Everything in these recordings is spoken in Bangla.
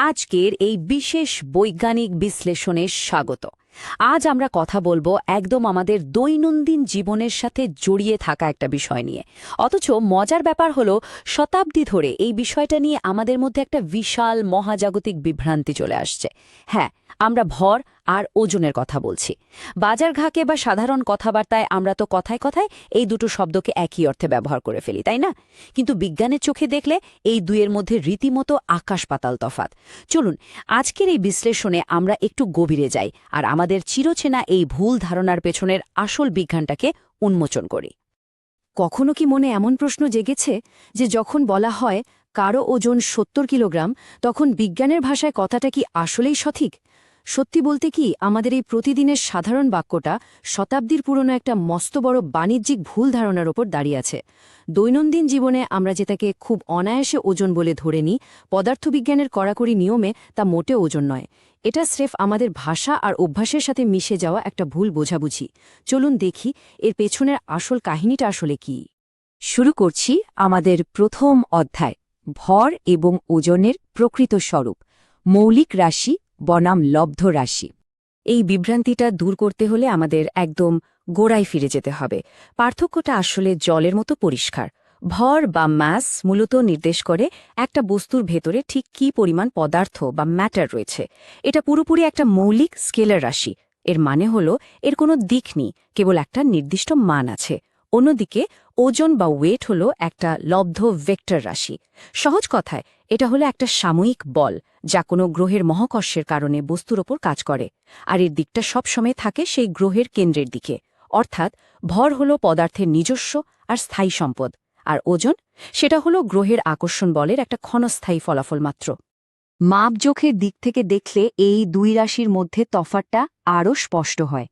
আজকের এই বিশেষ বৈজ্ঞানিক বিশ্লেষণে স্বাগত। আজ আমরা কথা বলবো একদম আমাদের দৈনন্দিন জীবনের সাথে জড়িয়ে থাকা একটা বিষয় নিয়ে। অথচ মজার ব্যাপার হলো শতাব্দী ধরে এই বিষয়টা নিয়ে আমাদের মধ্যে একটা বিশাল মহাজাগতিক বিভ্রান্তি চলে আসছে। হ্যাঁ, আমরা ভর আর ওজনের কথা বলছি। বাজার ঘাকে বা সাধারণ কথাবার্তায় আমরা তো কথায় কথায় এই দুটো শব্দকে একই অর্থে ব্যবহার করে ফেলি, তাই না? কিন্তু বিজ্ঞানের চোখে দেখলে এই দুইয়ের মধ্যে রীতিমতো আকাশ পাতাল তফাত। চলুন আজকের এই বিশ্লেষণে আমরা একটু গভীরে যাই আর আমাদের চিরচেনা এই ভুল ধারণার পেছনের আসল বিজ্ঞানটাকে উন্মোচন করি। কখনো কি মনে এমন প্রশ্ন জেগেছে যে যখন বলা হয় কারো ওজন ৭০ কিলোগ্রাম, তখন বিজ্ঞানের ভাষায় কথাটা কি আসলেই সঠিক? সত্যি বলতে কি, আমাদের এই প্রতিদিনের সাধারণ বাক্যটা শতাব্দীর পুরনো একটা মস্ত বড় বাণিজ্যিক ভুল ধারণার ওপর দাঁড়িয়ে আছে। দৈনন্দিন জীবনে আমরা যেটাকে খুব অনায়াসে ওজন বলে ধরে নিই, পদার্থবিজ্ঞানের কড়াকড়ি নিয়মে তা মোটে ওজন নয়। এটা স্রেফ আমাদের ভাষা আর অভ্যাসের সাথে মিশে যাওয়া একটা ভুল বোঝাবুঝি। চলুন দেখি এর পেছনের আসল কাহিনীটা আসলে কি। শুরু করছি আমাদের প্রথম অধ্যায়, ভর এবং ওজনের প্রকৃত স্বরূপ, মৌলিক রাশি বনাম লব্ধ রাশি। এই বিভ্রান্তিটা দূর করতে হলে আমাদের একদম গোড়ায় ফিরে যেতে হবে। পার্থক্যটা আসলে জলের মতো পরিষ্কার। ভর বা ম্যাস মূলত নির্দেশ করে একটা বস্তুর ভেতরে ঠিক কী পরিমাণ পদার্থ বা ম্যাটার রয়েছে। এটা পুরোপুরি একটা মৌলিক স্কেলার রাশি। এর মানে হলো এর কোনো দিক নেই, কেবল একটা নির্দিষ্ট মান আছে। অন্যদিকে ওজন বা ওয়েট হলো একটা লব্ধ ভেক্টর রাশি। সহজ কথায় এটা হলো একটা সাময়িক বল যা কোনো গ্রহের মহাকর্ষের কারণে বস্তুর ওপর কাজ করে, আর এর দিকটা সবসময় থাকে সেই গ্রহের কেন্দ্রের দিকে। অর্থাৎ ভর হলো পদার্থের নিজস্ব আর স্থায়ী সম্পদ, আর ওজন সেটা হলো গ্রহের আকর্ষণ বলের একটা ক্ষণস্থায়ী ফলাফল মাত্র। মাপজোখের দিক থেকে দেখলে এই দুই রাশির মধ্যে তফাৎটা আরও স্পষ্ট হয়।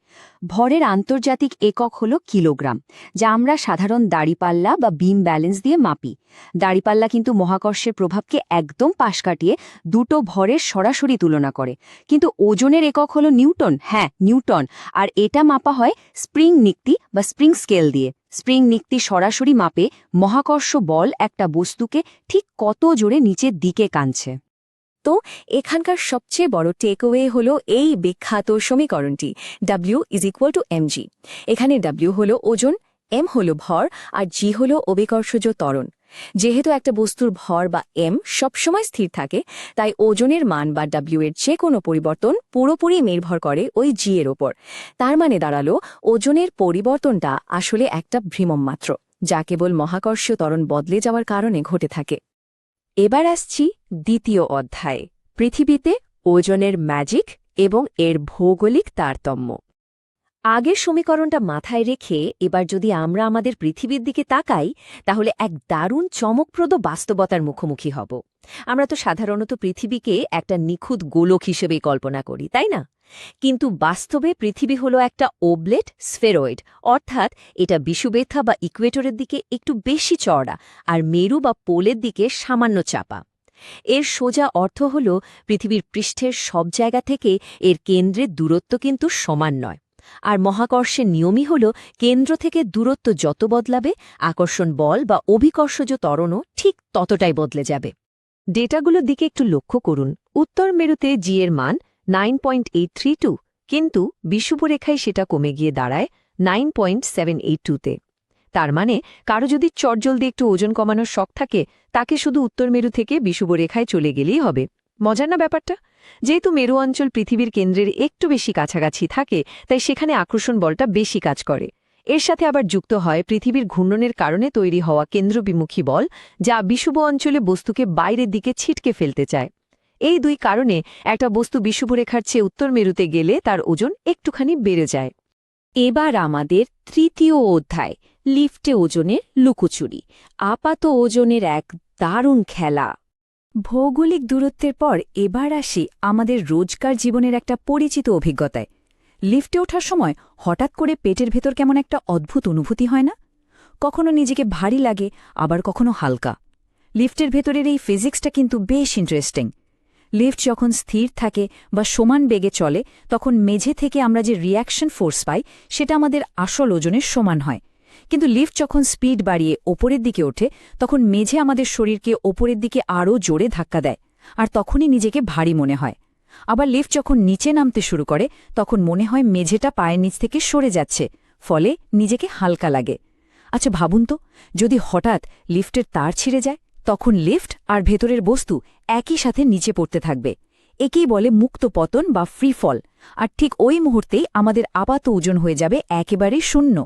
ভরের আন্তর্জাতিক একক হল কিলোগ্রাম, যা আমরা সাধারণ দাড়িপাল্লা বা বিম ব্যালেন্স দিয়ে মাপি। দাড়িপাল্লা কিন্তু মহাকর্ষের প্রভাবকে একদম পাশ কাটিয়ে দুটো ভরের সরাসরি তুলনা করে। কিন্তু ওজনের একক হল নিউটন, হ্যাঁ নিউটন, আর এটা মাপা হয় স্প্রিং নিক্তি বা স্প্রিং স্কেল দিয়ে। স্প্রিং নিক্তি সরাসরি মাপে মহাকর্ষ বল একটা বস্তুকে ঠিক কত জোরে নিচের দিকে কানছে। তো এখানকার সবচেয়ে বড় টেকওয়ে হলো এই বিখ্যাত সমীকরণটি W=mg। এখানে W হলো ওজন, m হলো ভর, আর g হলো অভিকর্ষজ ত্বরণ। যেহেতু একটা বস্তুর ভর বা m সবসময় স্থির থাকে, তাই ওজনের মান বা W এর যে কোনো পরিবর্তন পুরোপুরি নির্ভর করে ওই g এর ওপর। তার মানে দাঁড়ালো ওজনের পরিবর্তনটা আসলে একটা ভ্রমণ মাত্র, যা কেবল মহাকর্ষীয় ত্বরণ বদলে যাওয়ার কারণে ঘটে থাকে। এবার আসছি দ্বিতীয় অধ্যায়ে, পৃথিবীতে ওজনের ম্যাজিক এবং এর ভৌগোলিক তারতম্য। আগের সমীকরণটা মাথায় রেখে এবার যদি আমরা আমাদের পৃথিবীর দিকে তাকাই, তাহলে এক দারুণ চমকপ্রদ বাস্তবতার মুখোমুখি হব। আমরা তো সাধারণত পৃথিবীকে একটা নিখুঁত গোলক হিসেবেই কল্পনা করি, তাই না? কিন্তু বাস্তবে পৃথিবী হলো একটা ওবলেট স্ফেরয়েড, অর্থাৎ এটা বিষুবেথা বা ইকুয়েটরের দিকে একটু বেশি চওড়া আর মেরু বা পোলের দিকে সামান্য চাপা। এর সোজা অর্থ হল পৃথিবীর পৃষ্ঠের সব জায়গা থেকে এর কেন্দ্রের দূরত্ব কিন্তু সমান নয়। আর মহাকর্ষের নিয়মই হল কেন্দ্র থেকে দূরত্ব যত বদলাবে, আকর্ষণ বল বা অভিকর্ষজ ত্বরণও ঠিক ততটাই বদলে যাবে। ডেটাগুলোর দিকে একটু লক্ষ্য করুন। উত্তর মেরুতে জি এর মান 9.832, কিন্তু বিষুবরেখায় সেটা কমে গিয়ে দাঁড়ায় 9.782-তে। তার মানে কারো যদি চটজলদি একটু ওজন কমানোর শখ থাকে, তাকে শুধু উত্তর মেরু থেকে বিষুবরেখায় চলে গেলেই হবে। মজার না ব্যাপারটা? যেহেতু মেরু অঞ্চল পৃথিবীর কেন্দ্রের একটু বেশি কাছাকাছি থাকে, তাই সেখানে আকর্ষণ বলটা বেশি কাজ করে। এর সাথে আবার যুক্ত হয় পৃথিবীর ঘূর্ণনের কারণে তৈরি হওয়া কেন্দ্রবিমুখী বল, যা বিষুব অঞ্চলে বস্তুকে বাইরের দিকে ছিটকে ফেলতে চায়। এই দুই কারণে একটা বস্তু বিষুবরেখার চেয়ে উত্তর মেরুতে গেলে তার ওজন একটুখানি বেড়ে যায়। এবার আমাদের তৃতীয় অধ্যায়, লিফটে ওজনের লুকোচুরি। আপাত ওজনের এক দারুণ খেলা। ভৌগোলিক দূরত্বের পর এবার আসি আমাদের রোজকার জীবনের একটা পরিচিত অভিজ্ঞতায়। লিফটে ওঠার সময় হঠাৎ করে পেটের ভেতর কেমন একটা অদ্ভুত অনুভূতি হয় না? কখনো নিজেকে ভারী লাগে, আবার কখনো হালকা। লিফটের ভেতরের এই ফিজিক্সটা কিন্তু বেশ ইন্টারেস্টিং। লিফট যখন স্থির থাকে বা সমান বেগে চলে, তখন মেঝে থেকে আমরা যে রিঅ্যাকশন ফোর্স পাই সেটা আমাদের আসল ওজনের সমান হয়। কিন্তু লিফট যখন স্পিড বাড়িয়ে ওপরের দিকে ওঠে, তখন মেঝে আমাদের শরীরকে ওপরের দিকে আরও জোরে ধাক্কা দেয়, আর তখনই নিজেকে ভারী মনে হয়। আবার লিফট যখন নিচে নামতে শুরু করে তখন মনে হয় মেঝেটা পায়ের নিচ থেকে সরে যাচ্ছে, ফলে নিজেকে হালকা লাগে। আচ্ছা ভাবুন তো, যদি হঠাৎ লিফটের তার ছিঁড়ে যায়, তখন লিফট আর ভেতরের বস্তু একই সাথে নিচে পড়তে থাকবে। একেই বলে মুক্ত পতন বা ফ্রি ফল। আর ঠিক ওই মুহূর্তেই আমাদের আপাত ওজন হয়ে যাবে একেবারে শূন্য।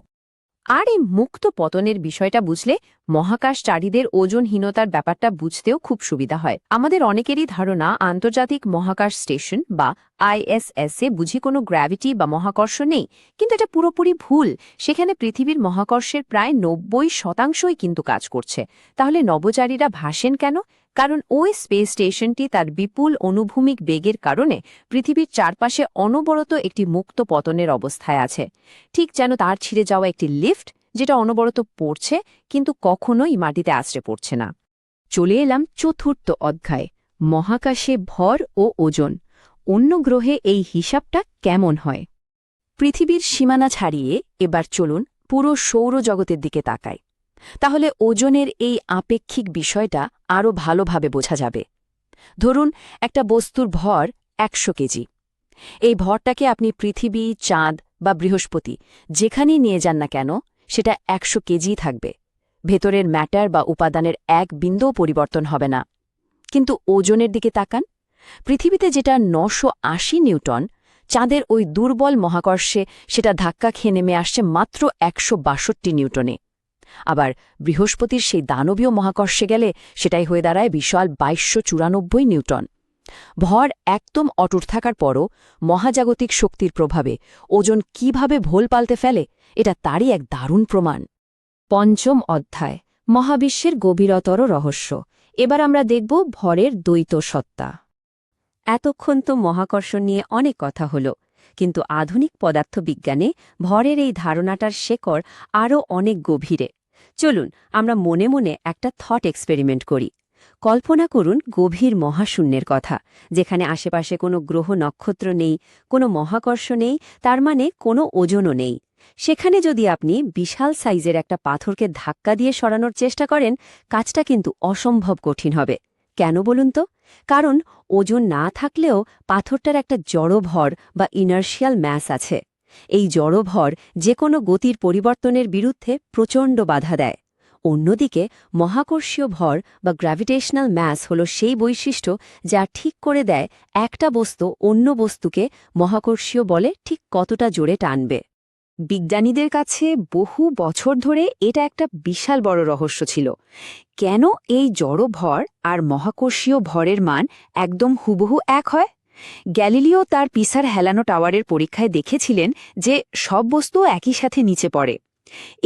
আর এই মুক্ত পতনের বিষয়টা বুঝলে মহাকাশচারীদের ওজনহীনতার ব্যাপারটা বুঝতেও খুব সুবিধা হয়। আমাদের অনেকেরই ধারণা আন্তর্জাতিক মহাকাশ স্টেশন বা আইএসএসে বুঝি কোনো গ্র্যাভিটি বা মহাকর্ষ নেই, কিন্তু এটা পুরোপুরি ভুল। সেখানে পৃথিবীর মহাকর্ষের প্রায় ৯০% কিন্তু কাজ করছে। তাহলে নভোচারীরা ভাসেন কেন? কারণ ওই স্পেস স্টেশনটি তার বিপুল অনুভূমিক বেগের কারণে পৃথিবীর চারপাশে অনবরত একটি মুক্ত পতনের অবস্থায় আছে, ঠিক যেন তার ছিঁড়ে যাওয়া একটি লিফট যেটা অনবরত পড়ছে কিন্তু কখনোই মাটিতে আছড়ে পড়ছে না। চলে এলাম চতুর্থ অধ্যায়, মহাকাশে ভর ও ওজন। অন্য গ্রহে এই হিসাবটা কেমন হয়? পৃথিবীর সীমানা ছাড়িয়ে এবার চলুন পুরো সৌরজগতের দিকে তাকাই। তাহলে ওজনের এই আপেক্ষিক বিষয়টা আরও ভালোভাবে বোঝা যাবে। ধরুন একটা বস্তুর ভর ১০০ কেজি। এই ভরটাকে আপনি পৃথিবী, চাঁদ বা বৃহস্পতি যেখানেই নিয়ে যান না কেন, সেটা ১০০ কেজিই থাকবে। ভেতরের ম্যাটার বা উপাদানের এক বিন্দুও পরিবর্তন হবে না। কিন্তু ওজনের দিকে তাকান। পৃথিবীতে যেটা ৯৮০ নিউটন, চাঁদের ওই দুর্বল মহাকর্ষে সেটা ধাক্কা খেয়ে নেমে আসছে মাত্র ১৬২ নিউটনে। আবার বৃহস্পতির সেই দানবীয় মহাকর্ষে গেলে সেটাই হয়ে দাঁড়ায় বিশাল ২২৯৪ নিউটন। ভর একদম অটুট থাকার পরও মহাজাগতিক শক্তির প্রভাবে ওজন কিভাবে ভোল পাল্টে ফেলে, এটা তারই এক দারুণ প্রমাণ। পঞ্চম অধ্যায়, মহাবিশ্বের গভীরতর রহস্য। এবার আমরা দেখব ভরের দ্বৈত সত্তা। এতক্ষণ তো মহাকর্ষণ নিয়ে অনেক কথা হল, কিন্তু আধুনিক পদার্থবিজ্ঞানে ভরের এই ধারণাটার শেকড় আরও অনেক গভীরে। চলুন আমরা মনে মনে একটা থট এক্সপেরিমেন্ট করি। কল্পনা করুন গভীর মহাশূন্যের কথা, যেখানে আশেপাশে কোনো গ্রহ নক্ষত্র নেই, কোনো মহাকর্ষ নেই, তার মানে কোনো ওজনও নেই। সেখানে যদি আপনি বিশাল সাইজের একটা পাথরকে ধাক্কা দিয়ে সরানোর চেষ্টা করেন, কাজটা কিন্তু অসম্ভব কঠিন হবে। কেন বলুন তো? কারণ ওজন না থাকলেও পাথরটার একটা জড়ভর বা ইনার্শিয়াল ম্যাস আছে। এই জড়ভর যে কোনো গতির পরিবর্তনের বিরুদ্ধে প্রচণ্ড বাধা দেয়। অন্যদিকে মহাকর্ষীয় ভর বা গ্র্যাভিটেশনাল ম্যাস হল সেই বৈশিষ্ট্য যা ঠিক করে দেয় একটা বস্তু অন্য বস্তুকে মহাকর্ষীয় বলে ঠিক কতটা জোরে টানবে। বিজ্ঞানীদের কাছে বহু বছর ধরে এটা একটা বিশাল বড় রহস্য ছিল। কেন এই জড় ভর আর মহাকর্ষীয় ভরের মান একদম হুবহু এক হয়? গ্যালিলিও তার পিসার হেলানো টাওয়ারের পরীক্ষায় দেখেছিলেন যে সব বস্তু একই সাথে নিচে পড়ে।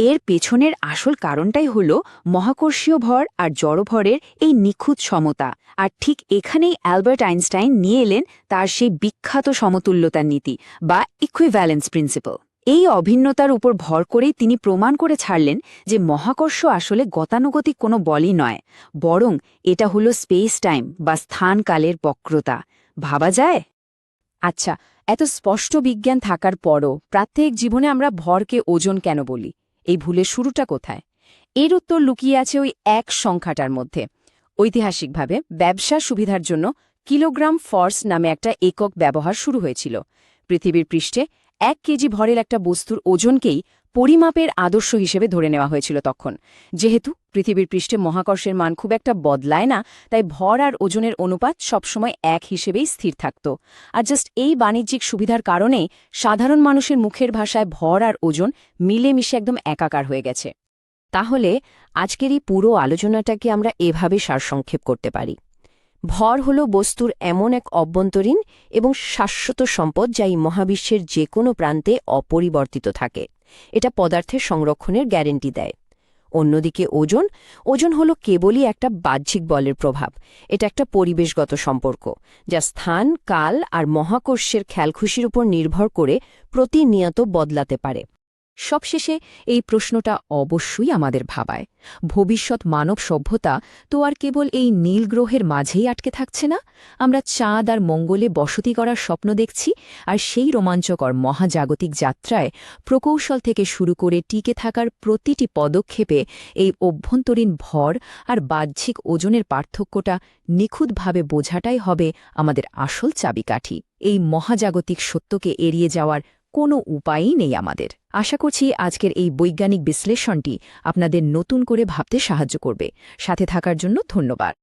এর পেছনের আসল কারণটাই হল মহাকর্ষীয় ভর আর জড়ভরের এই নিখুঁত সমতা। আর ঠিক এখানেই অ্যালবার্ট আইনস্টাইন নিয়ে এলেন তার সেই বিখ্যাত সমতুল্যতার নীতি বা ইকুইভ্যালেন্স প্রিন্সিপাল। এই অভিন্নতার উপর ভর করেই তিনি প্রমাণ করে ছাড়লেন যে মহাকর্ষ আসলে গতানুগতিক কোনো বলই নয়, বরং এটা হলো স্পেস টাইম বা স্থানকালের বক্রতা। ভাবা যায়? আচ্ছা, এত স্পষ্ট বিজ্ঞান থাকার পরও প্রাত্যহিক জীবনে আমরা ভরকে ওজন কেন বলি? এই ভুলের শুরুটা কোথায়? এর উত্তর লুকিয়ে আছে ওই এক সংখ্যাটার মধ্যে। ঐতিহাসিকভাবে ব্যবসার সুবিধার জন্য কিলোগ্রাম ফর্স নামে একটা একক ব্যবহার শুরু হয়েছিল। পৃথিবীর পৃষ্ঠে ১ কেজি ভরের একটা বস্তুর ওজনকেই পরিমাপের আদর্শ হিসেবে ধরে নেওয়া হয়েছিল তখন। যেহেতু পৃথিবীর পৃষ্ঠে মহাকর্ষের মান খুব একটা বদলায় না, তাই ভর আর ওজনের অনুপাত সবসময় এক হিসেবেই স্থির থাকত। আর জাস্ট এই বাণিজ্যিক সুবিধার কারণেই সাধারণ মানুষের মুখের ভাষায় ভর আর ওজন মিলেমিশে একদম একাকার হয়ে গেছে। তাহলে আজকের এই পুরো আলোচনাটাকে আমরা এভাবে সারসংক্ষেপ করতে পারি। ভর হল বস্তুর এমন এক অভ্যন্তরীণ এবং শাশ্বত সম্পদ যা এই মহাবিশ্বের যে কোনো প্রান্তে অপরিবর্তিত থাকে। এটা পদার্থের সংরক্ষণের গ্যারেন্টি দেয়। অন্যদিকে ওজন হল কেবলই একটা বাহ্যিক বলের প্রভাব। এটা একটা পরিবেশগত সম্পর্ক যা স্থান, কাল আর মহাকর্ষের খেয়ালখুশির উপর নির্ভর করে প্রতিনিয়ত বদলাতে পারে। সবশেষে এই প্রশ্নটা অবশ্যই আমাদের ভাবায়, ভবিষ্যৎ মানব সভ্যতা তো আর কেবল এই নীল গ্রহের মাঝেই আটকে থাকছে না, আমরা চাঁদ আর মঙ্গলে বসতি করার স্বপ্ন দেখছি, আর সেই রোমাঞ্চকর মহাজাগতিক যাত্রায় প্রকৌশল থেকে শুরু করে টিকে থাকার প্রতিটি পদক্ষেপে এই অভ্যন্তরীণ ভর আর বাহ্যিক ওজনের পার্থক্যটা নিখুঁতভাবে বোঝাটাই হবে আমাদের আসল চাবিকাঠি। এই মহাজাগতিক সত্যকে এড়িয়ে যাওয়ার কোনো উপায়ই নেই আমাদের। আশা করছি আজকের এই বৈজ্ঞানিক বিশ্লেষণটি আপনাদের নতুন করে ভাবতে সাহায্য করবে। সাথে থাকার জন্য ধন্যবাদ।